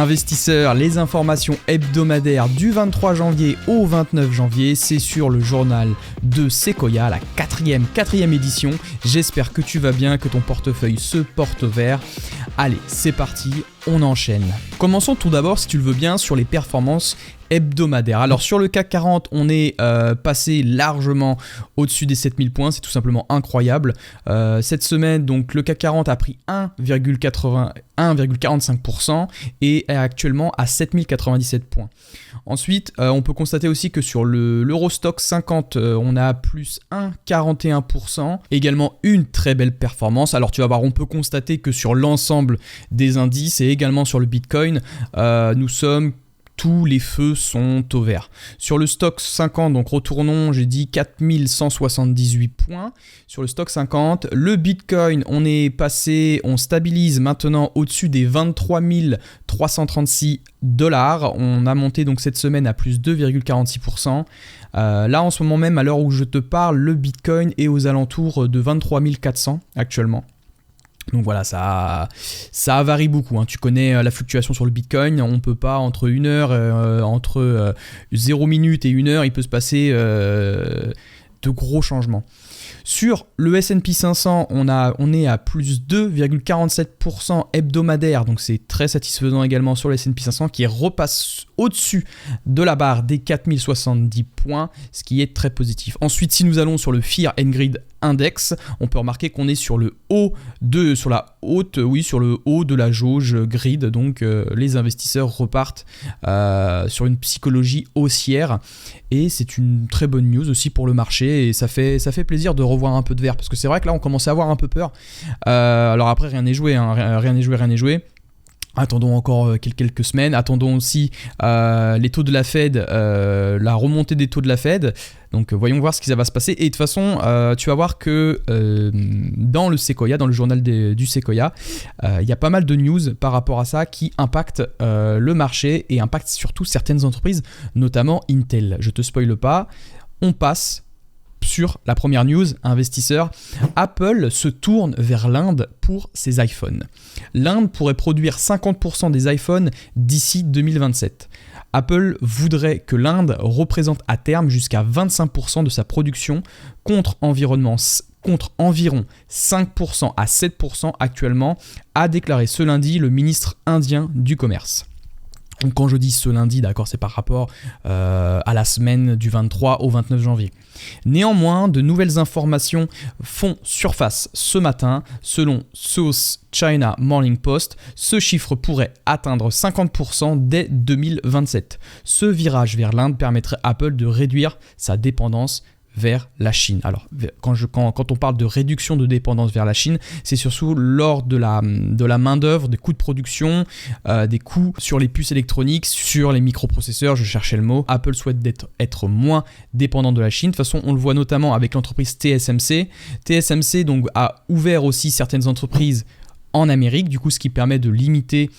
Investisseurs, les informations hebdomadaires du 23 janvier au 29 janvier, c'est sur le journal de Sequoia, la quatrième édition. J'espère que tu vas bien, que ton portefeuille se porte vert. Allez, c'est parti, on enchaîne. Commençons tout d'abord, si tu le veux bien, sur les performances hebdomadaires. Alors sur le CAC 40, on est passé largement au-dessus des 7000 points, c'est tout simplement incroyable. Cette semaine, donc le CAC 40 a pris 1,45% et est actuellement à 7097 points. Ensuite, on peut constater aussi que sur l'Eurostoxx 50, on a plus 1,41%. Également une très belle performance. Alors tu vas voir, on peut constater que sur l'ensemble des indices et également sur le Bitcoin, tous les feux sont au vert. Sur le Stoxx 50, donc retournons, j'ai dit 4178 points. Sur le Stoxx 50, le Bitcoin, on stabilise maintenant au-dessus des 23 336 $. On a monté donc cette semaine à plus 2,46%. Là, en ce moment même, à l'heure où je te parle, le Bitcoin est aux alentours de 23 400 actuellement. Donc voilà, ça varie beaucoup, hein. Tu connais la fluctuation sur le Bitcoin, on ne peut pas entre 0 minutes et 1 heure, il peut se passer de gros changements. Sur le S&P 500, on est à plus 2,47% hebdomadaire, donc c'est très satisfaisant également sur le S&P 500 qui repasse au-dessus de la barre des 4070 points, ce qui est très positif. Ensuite, si nous allons sur le Fear and Greed Index, on peut remarquer qu'on est sur le haut de la jauge grid, donc les investisseurs repartent sur une psychologie haussière et c'est une très bonne news aussi pour le marché et ça fait plaisir de revoir un peu de vert parce que c'est vrai que là on commence à avoir un peu peur. Alors après rien n'est joué, rien n'est joué. Attendons encore quelques semaines, attendons aussi les taux de la Fed, la remontée des taux de la Fed. Donc voyons voir ce qui va se passer. Et de toute façon, tu vas voir que dans le Sequoia, dans le journal du Sequoia, il y a pas mal de news par rapport à ça qui impactent le marché et impactent surtout certaines entreprises, notamment Intel. Je te spoile pas, on passe sur la première news, investisseurs. Apple se tourne vers l'Inde pour ses iPhones. L'Inde pourrait produire 50% des iPhones d'ici 2027. Apple voudrait que l'Inde représente à terme jusqu'à 25% de sa production contre environ 5% à 7% actuellement, a déclaré ce lundi le ministre indien du commerce. Donc quand je dis ce lundi, d'accord, c'est par rapport à la semaine du 23 au 29 janvier. Néanmoins, de nouvelles informations font surface ce matin. Selon South China Morning Post, ce chiffre pourrait atteindre 50% dès 2027. Ce virage vers l'Inde permettrait à Apple de réduire sa dépendance vers la Chine. Alors, quand on parle de réduction de dépendance vers la Chine, c'est surtout lors de la main-d'œuvre, des coûts de production, des coûts sur les puces électroniques, sur les microprocesseurs, je cherchais le mot. Apple souhaite être moins dépendant de la Chine. De toute façon, on le voit notamment avec l'entreprise TSMC. TSMC donc, a ouvert aussi certaines entreprises en Amérique, du coup ce qui permet de limiter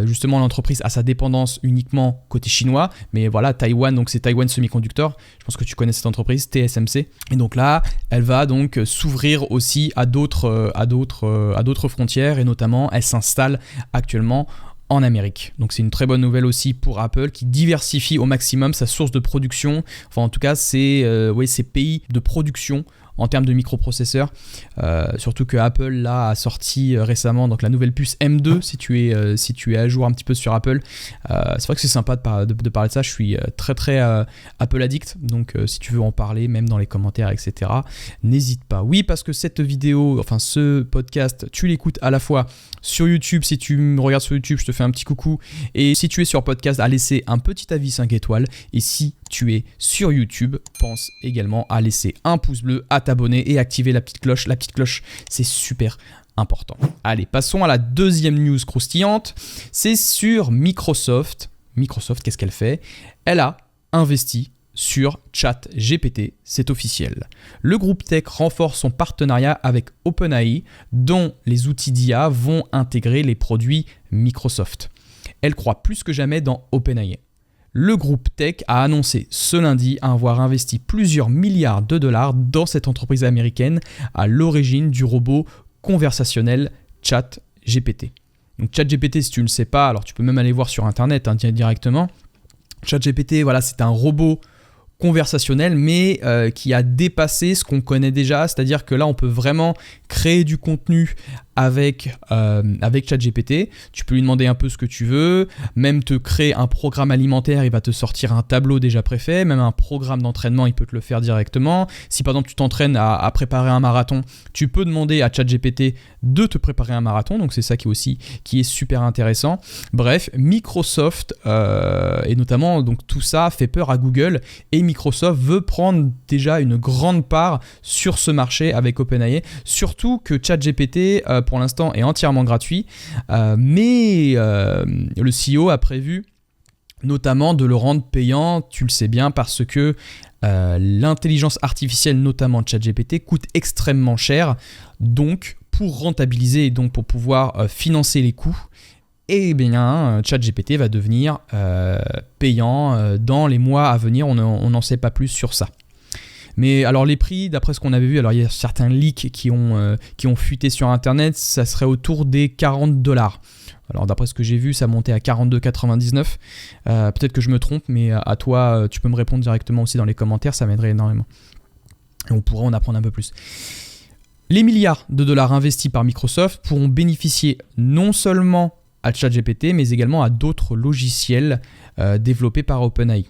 justement l'entreprise à sa dépendance uniquement côté chinois, mais voilà Taïwan, donc c'est Taiwan Semiconductor, je pense que tu connais cette entreprise TSMC, et donc là elle va donc s'ouvrir aussi à d'autres frontières et notamment elle s'installe actuellement en Amérique. Donc c'est une très bonne nouvelle aussi pour Apple qui diversifie au maximum sa source de production, enfin en tout cas ses pays de production en termes de microprocesseurs, surtout que Apple là a sorti récemment donc la nouvelle puce M2. Si tu es à jour un petit peu sur Apple, c'est vrai que c'est sympa de parler de ça. Je suis très Apple addict, donc si tu veux en parler même dans les commentaires, etc., n'hésite pas. Oui, parce que cette vidéo, enfin ce podcast, tu l'écoutes à la fois sur YouTube. Si tu me regardes sur YouTube, je te fais un petit coucou, et si tu es sur podcast, à laisser un petit avis 5 étoiles, et si tu es sur YouTube, pense également à laisser un pouce bleu, à t'abonner et activer la petite cloche. La petite cloche, c'est super important. Allez, passons à la deuxième news croustillante. C'est sur Microsoft. Microsoft, qu'est-ce qu'elle fait ? Elle a investi sur ChatGPT, c'est officiel. Le groupe tech renforce son partenariat avec OpenAI, dont les outils d'IA vont intégrer les produits Microsoft. Elle croit plus que jamais dans OpenAI. Le groupe tech a annoncé ce lundi avoir investi plusieurs milliards de dollars dans cette entreprise américaine à l'origine du robot conversationnel ChatGPT. Donc ChatGPT, si tu ne le sais pas, alors tu peux même aller voir sur internet directement. ChatGPT, voilà, c'est un robot conversationnel, mais qui a dépassé ce qu'on connaît déjà, c'est-à-dire que là on peut vraiment créer du contenu avec ChatGPT. Tu peux lui demander un peu ce que tu veux, même te créer un programme alimentaire, il va te sortir un tableau déjà préfait, même un programme d'entraînement, il peut te le faire directement. Si par exemple tu t'entraînes à préparer un marathon, tu peux demander à ChatGPT de te préparer un marathon, donc c'est ça qui est super intéressant. Bref, Microsoft et notamment donc tout ça fait peur à Google, et Microsoft veut prendre déjà une grande part sur ce marché avec OpenAI, surtout que ChatGPT pour l'instant est entièrement gratuit, mais le CEO a prévu notamment de le rendre payant, tu le sais bien, parce que l'intelligence artificielle, notamment ChatGPT, coûte extrêmement cher. Donc, pour rentabiliser et donc pour pouvoir financer les coûts, eh bien, ChatGPT va devenir payant dans les mois à venir. On n'en sait pas plus sur ça. Mais alors les prix, d'après ce qu'on avait vu, alors il y a certains leaks qui ont fuité sur Internet, ça serait autour des $40. Alors d'après ce que j'ai vu, ça montait à 42,99. Peut-être que je me trompe, mais à toi, tu peux me répondre directement aussi dans les commentaires, ça m'aiderait énormément. Et on pourra en apprendre un peu plus. Les milliards de dollars investis par Microsoft pourront bénéficier non seulement à ChatGPT, mais également à d'autres logiciels développés par OpenAI.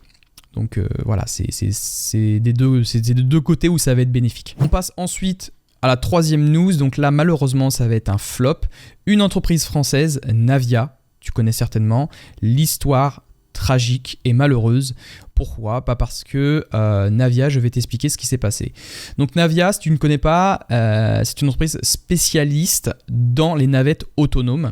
Donc voilà, c'est des deux côtés où ça va être bénéfique. On passe ensuite à la troisième news. Donc là, malheureusement, ça va être un flop. Une entreprise française, Navia, tu connais certainement, l'histoire tragique et malheureuse. Pourquoi ? Pas parce que Navia, je vais t'expliquer ce qui s'est passé. Donc Navia, si tu ne connais pas, c'est une entreprise spécialiste dans les navettes autonomes.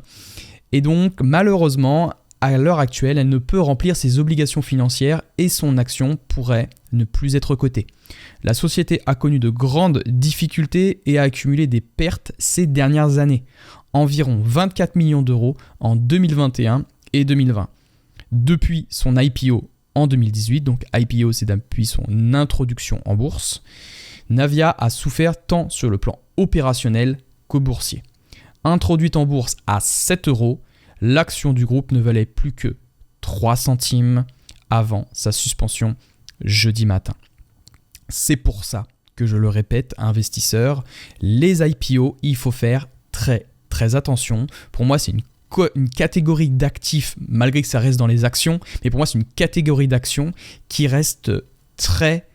Et donc malheureusement, à l'heure actuelle, elle ne peut remplir ses obligations financières et son action pourrait ne plus être cotée. La société a connu de grandes difficultés et a accumulé des pertes ces dernières années, environ 24 millions d'euros en 2021 et 2020. Depuis son IPO en 2018, donc IPO c'est depuis son introduction en bourse, Navia a souffert tant sur le plan opérationnel qu'au boursier. Introduite en bourse à 7 euros, l'action du groupe ne valait plus que 3 centimes avant sa suspension jeudi matin. C'est pour ça que je le répète, investisseurs, les IPO, il faut faire très très attention. Pour moi, c'est une catégorie d'actifs, malgré que ça reste dans les actions, mais pour moi, c'est une catégorie d'actions qui reste très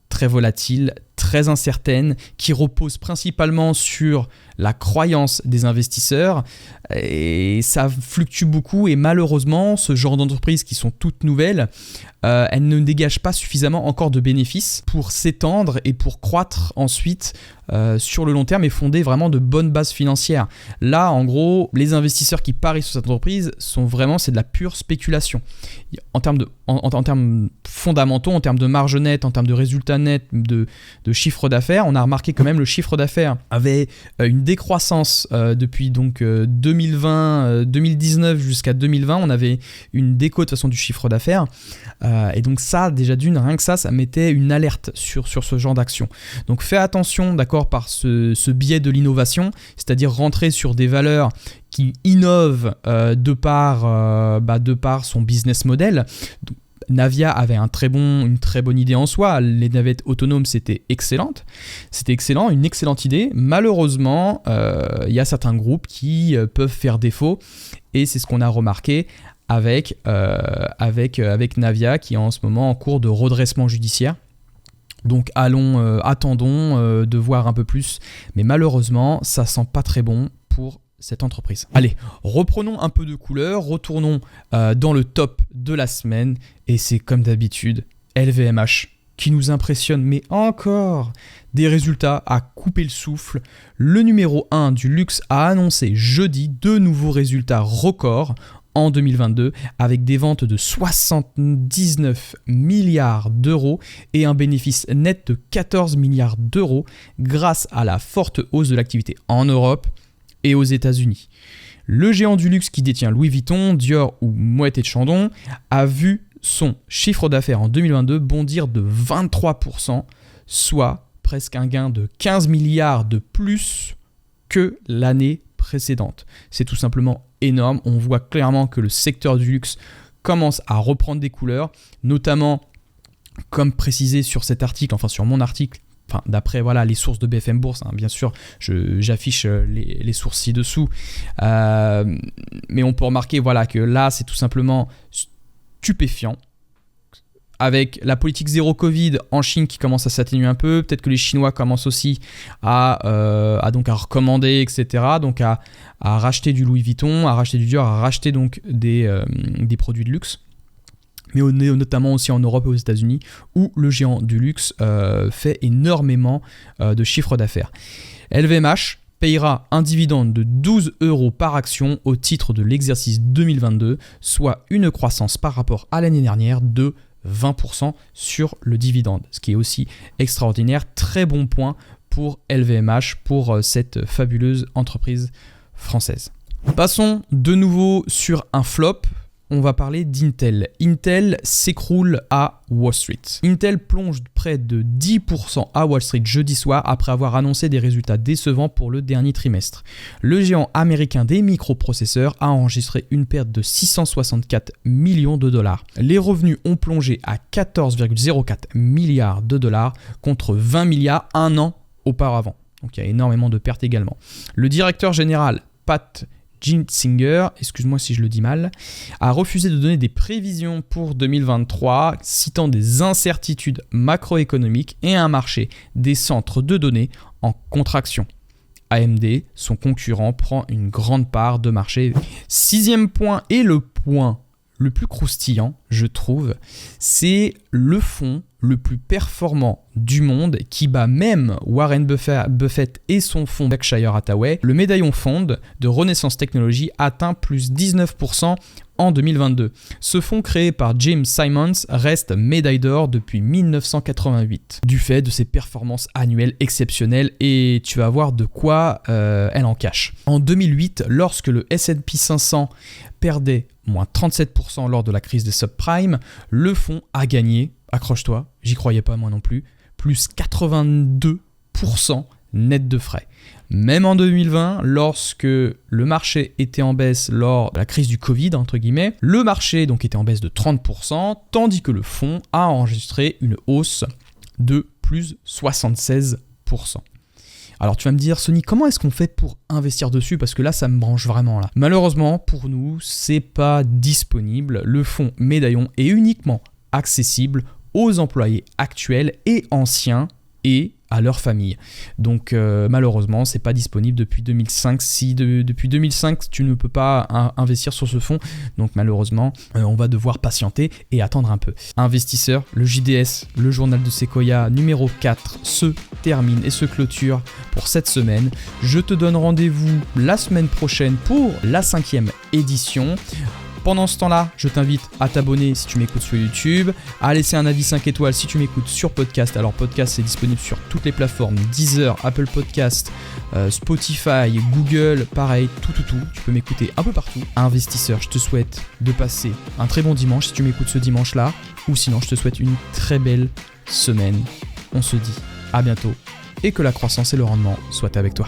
très volatile, très incertaine, qui repose principalement sur la croyance des investisseurs, et ça fluctue beaucoup, et malheureusement ce genre d'entreprises qui sont toutes nouvelles, elles ne dégagent pas suffisamment encore de bénéfices pour s'étendre et pour croître ensuite sur le long terme et fonder vraiment de bonnes bases financières. Là en gros, les investisseurs qui parient sur cette entreprise c'est de la pure spéculation. En termes fondamentaux, en termes de marge nette, en termes de résultats nets, de chiffre d'affaires, on a remarqué quand même le chiffre d'affaires avait une décroissance depuis donc 2019 jusqu'à 2020, on avait une déco de façon du chiffre d'affaires, et donc ça déjà rien que ça mettait une alerte sur ce genre d'action. Donc fais attention, d'accord, par ce biais de l'innovation, c'est-à-dire rentrer sur des valeurs qui innovent de par son business model. Donc, Navia avait une très bonne idée en soi. Les navettes autonomes, c'était excellent, une excellente idée. Malheureusement, il y a certains groupes qui peuvent faire défaut, et c'est ce qu'on a remarqué avec Navia, qui est en ce moment en cours de redressement judiciaire. Donc attendons de voir un peu plus, mais malheureusement, ça sent pas très bon pour cette entreprise. Allez, reprenons un peu de couleur, retournons dans le top de la semaine, et c'est comme d'habitude LVMH qui nous impressionne, mais encore des résultats à couper le souffle. Le numéro 1 du luxe a annoncé jeudi de nouveaux résultats records en 2022 avec des ventes de 79 milliards d'euros et un bénéfice net de 14 milliards d'euros grâce à la forte hausse de l'activité en Europe et aux États-Unis. Le géant du luxe qui détient Louis Vuitton, Dior ou Moët & Chandon a vu son chiffre d'affaires en 2022 bondir de 23%, soit presque un gain de 15 milliards de plus que l'année précédente. C'est tout simplement énorme. On voit clairement que le secteur du luxe commence à reprendre des couleurs, notamment comme précisé sur cet article, enfin sur mon article, d'après les sources de BFM Bourse, bien sûr, j'affiche les sources ci-dessous, mais on peut remarquer que là, c'est tout simplement stupéfiant. Avec la politique zéro Covid en Chine qui commence à s'atténuer un peu, peut-être que les Chinois commencent aussi à recommander, etc. Donc à racheter du Louis Vuitton, à racheter du Dior, à racheter donc des produits de luxe. Mais on est notamment aussi en Europe et aux États-Unis où le géant du luxe fait énormément de chiffre d'affaires. LVMH payera un dividende de 12 € par action au titre de l'exercice 2022, soit une croissance par rapport à l'année dernière de 20% sur le dividende, ce qui est aussi extraordinaire. Très bon point pour LVMH, pour cette fabuleuse entreprise française. Passons de nouveau sur un flop. On va parler d'Intel. Intel s'écroule à Wall Street. Intel plonge près de 10% à Wall Street jeudi soir après avoir annoncé des résultats décevants pour le dernier trimestre. Le géant américain des microprocesseurs a enregistré une perte de 664 millions de dollars. Les revenus ont plongé à 14,04 milliards de dollars contre 20 milliards un an auparavant. Donc il y a énormément de pertes également. Le directeur général Pat Gelsinger, excuse-moi si je le dis mal, a refusé de donner des prévisions pour 2023, citant des incertitudes macroéconomiques et un marché des centres de données en contraction. AMD, son concurrent, prend une grande part de marché. Sixième point et le point le plus croustillant, je trouve, c'est le fonds le plus performant du monde qui bat même Warren Buffett et son fonds Berkshire Hathaway. Le médaillon Fond de Renaissance Technologies atteint plus 19% en 2022. Ce fonds créé par Jim Simons reste médaille d'or depuis 1988 du fait de ses performances annuelles exceptionnelles et tu vas voir de quoi elle en cache. En 2008, lorsque le S&P 500 perdait moins 37% lors de la crise des subprimes, le fonds a gagné, accroche-toi, j'y croyais pas moi non plus, plus 82% net de frais. Même en 2020, lorsque le marché était en baisse lors de la crise du Covid, entre guillemets, le marché donc était en baisse de 30%, tandis que le fonds a enregistré une hausse de plus 76%. Alors tu vas me dire, Sony, comment est-ce qu'on fait pour investir dessus? Parce que là, ça me branche vraiment là. Malheureusement, pour nous, c'est pas disponible. Le fonds Médaillon est uniquement accessible aux employés actuels et anciens et à leur famille. Donc malheureusement, c'est pas disponible depuis 2005. Si depuis 2005, tu ne peux pas investir sur ce fonds, donc malheureusement, on va devoir patienter et attendre un peu. Investisseurs, le JDS, le journal de Sequoia numéro 4, se termine et se clôture pour cette semaine. Je te donne rendez-vous la semaine prochaine pour la 5e édition. Pendant ce temps-là, je t'invite à t'abonner si tu m'écoutes sur YouTube, à laisser un avis 5 étoiles si tu m'écoutes sur podcast. Alors podcast, c'est disponible sur toutes les plateformes, Deezer, Apple Podcast, Spotify, Google, pareil, tout. Tu peux m'écouter un peu partout. Investisseur, je te souhaite de passer un très bon dimanche si tu m'écoutes ce dimanche-là, ou sinon je te souhaite une très belle semaine. On se dit à bientôt et que la croissance et le rendement soient avec toi.